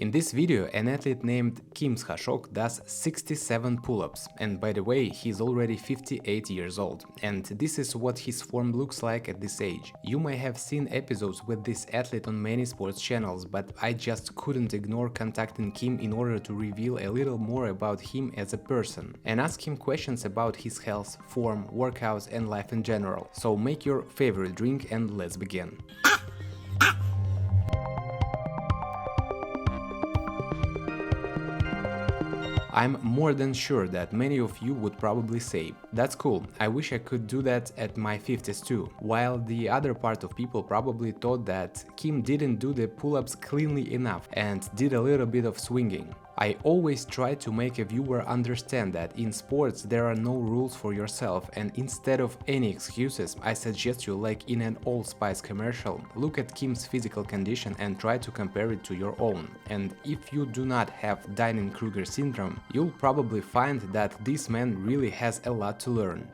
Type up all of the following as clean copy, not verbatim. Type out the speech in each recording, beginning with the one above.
In this video, an athlete named Skhashok does 67 pull-ups, and by the way, he's already 58 years old, and this is what his form looks like at this age. You may have seen episodes with this athlete on many sports channels, but I just couldn't ignore contacting Kim in order to reveal a little more about him as a person, and ask him questions about his health, form, workouts and life in general. So make your favorite drink and let's begin. I'm more than sure that many of you would probably say, "That's cool, I wish I could do that at my 50s too," while the other part of people probably thought that Kim didn't do the pull-ups cleanly enough and did a little bit of swinging. I always try to make a viewer understand that in sports there are no rules for yourself, and instead of any excuses, I suggest you, like in an Old Spice commercial, look at Kim's physical condition and try to compare it to your own. And if you do not have Dunning-Kruger syndrome, you'll probably find that this man really has a lot to learn.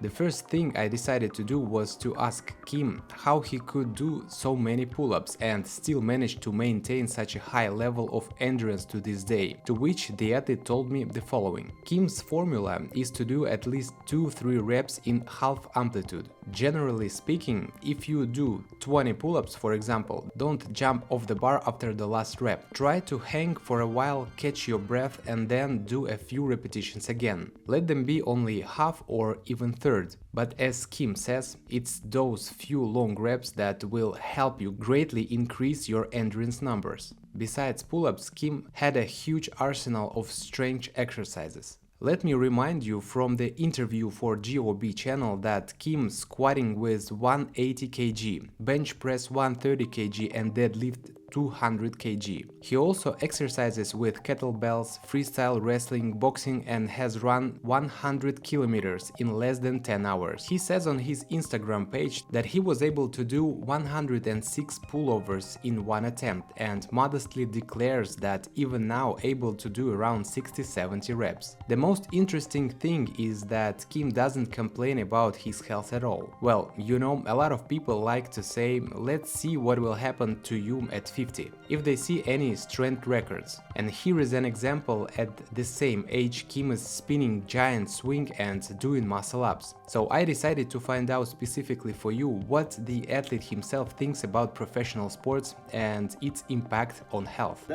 The first thing I decided to do was to ask Kim how he could do so many pull-ups and still manage to maintain such a high level of endurance to this day, to which the athlete told me the following. Kim's formula is to do at least 2-3 reps in half amplitude. Generally speaking, if you do 20 pull-ups for example, don't jump off the bar after the last rep. Try to hang for a while, catch your breath and then do a few repetitions again. Let them be only half or even third. But as Kim says, it's those few long reps that will help you greatly increase your endurance numbers. Besides pull-ups, Kim had a huge arsenal of strength exercises. Let me remind you from the interview for GOB channel that Kim squatting with 180 kg, bench press 130 kg and deadlift 200 kg. He also exercises with kettlebells, freestyle wrestling, boxing and has run 100 kilometers in less than 10 hours. He says on his Instagram page that he was able to do 106 pullovers in one attempt and modestly declares that even now able to do around 60-70 reps. The most interesting thing is that Kim doesn't complain about his health at all. Well, you know, a lot of people like to say, let's see what will happen to you at 50 if they see any strength records. And here is an example. At the same age, Kim is spinning giant swing and doing muscle ups. So I decided to find out specifically for you what the athlete himself thinks about professional sports and its impact on health.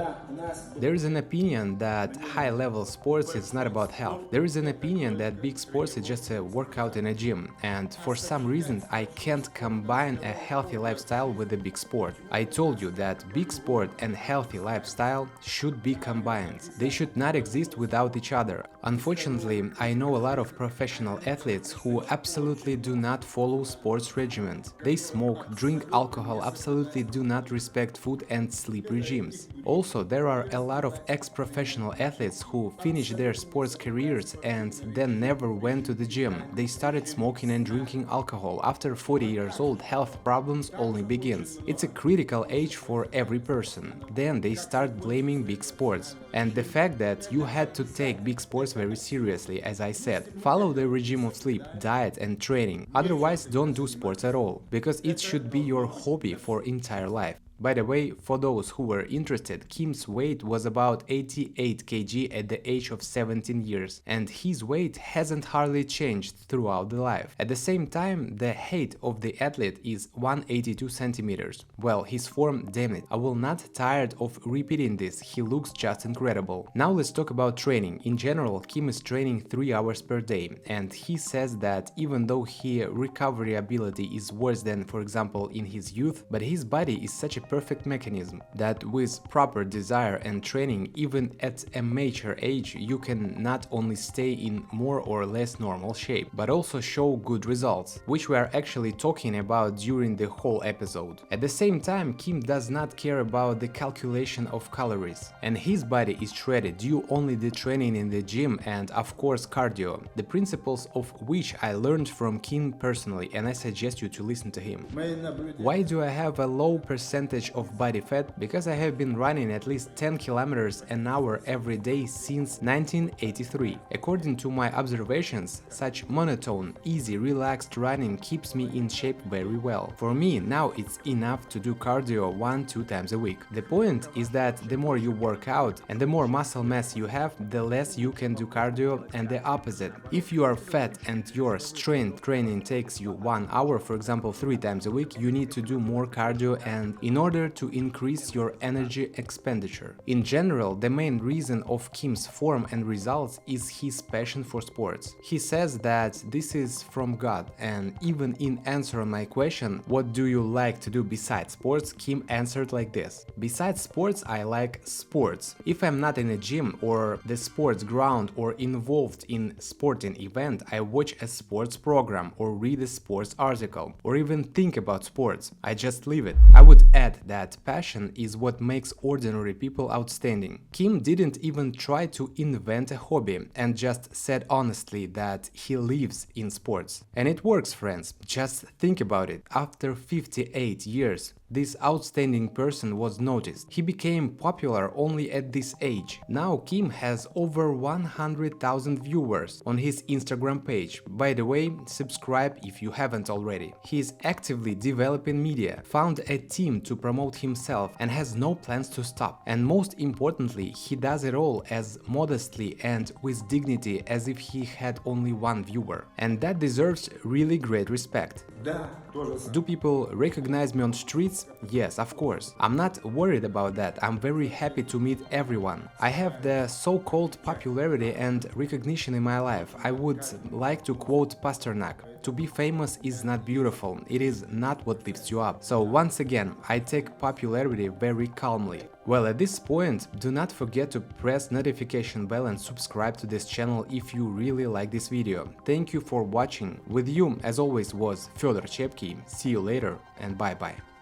There is an opinion that high-level sports is not about health. There is an opinion that big sports is just a workout in a gym, and for some reason I can't combine a healthy lifestyle with a big sport. I told you that big sport and healthy lifestyle should be combined. They should not exist without each other. Unfortunately, I know a lot of professional athletes who absolutely do not follow sports regimen. They smoke, drink alcohol, absolutely do not respect food and sleep regimes. Also, there are a lot of ex-professional athletes who finish their sports careers and then never went to the gym. They started smoking and drinking alcohol. After 40 years old, health problems only begins. It's a critical age for every person. Then they start blaming big sports. And the fact that you had to take big sports very seriously, as I said. Follow the regime of sleep, diet and training. Otherwise, don't do sports at all, because it should be your hobby for entire life. By the way, for those who were interested, Kim's weight was about 88 kg at the age of 17 years, and his weight hasn't hardly changed throughout the life. At the same time, the height of the athlete is 182 centimeters. Well, his form, damn it, I will not tired of repeating this, he looks just incredible. Now let's talk about training. In general, Kim is training 3 hours per day, and he says that even though his recovery ability is worse than, for example, in his youth, but his body is such a perfect mechanism that with proper desire and training, even at a mature age, you can not only stay in more or less normal shape, but also show good results, which we are actually talking about during the whole episode. At the same time, Kim does not care about the calculation of calories, and his body is shredded due only the training in the gym and of course cardio, the principles of which I learned from Kim personally, and I suggest you to listen to him. Why do I have a low percentage percentage of body fat because I have been running at least 10 kilometers an hour every day since 1983. According to my observations, such monotone, easy, relaxed running keeps me in shape very well. For me, now it's enough to do cardio 1-2 times a week. The point is that the more you work out and the more muscle mass you have, the less you can do cardio, and the opposite. If you are fat and your strength training takes you 1 hour, for example 3 times a week, you need to do more cardio and in order to increase your energy expenditure. In general, the main reason of Kim's form and results is his passion for sports. He says that this is from God, and even in answering my question, what do you like to do besides sports, Kim answered like this: besides sports, I like sports. If I'm not in a gym or the sports ground or involved in sporting event, I watch a sports program or read a sports article or even think about sports. I just live it. I would add that passion is what makes ordinary people outstanding. Kim didn't even try to invent a hobby and just said honestly that he lives in sports. And it works, friends. Just think about it. After 58 years, this outstanding person was noticed. He became popular only at this age. Now Kim has over 100,000 viewers on his Instagram page. By the way, subscribe if you haven't already. He is actively developing media, found a team to promote himself and has no plans to stop. And most importantly, he does it all as modestly and with dignity as if he had only one viewer. And that deserves really great respect. Do people recognize me on streets? Yes, of course. I'm not worried about that. I'm very happy to meet everyone. I have the so-called popularity and recognition in my life. I would like to quote Pasternak: to be famous is not beautiful, it is not what lifts you up. So once again, I take popularity very calmly. Well, at this point, do not forget to press notification bell and subscribe to this channel if you really like this video. Thank you for watching. With you, as always, was Fyodor Chepki. See you later and bye-bye.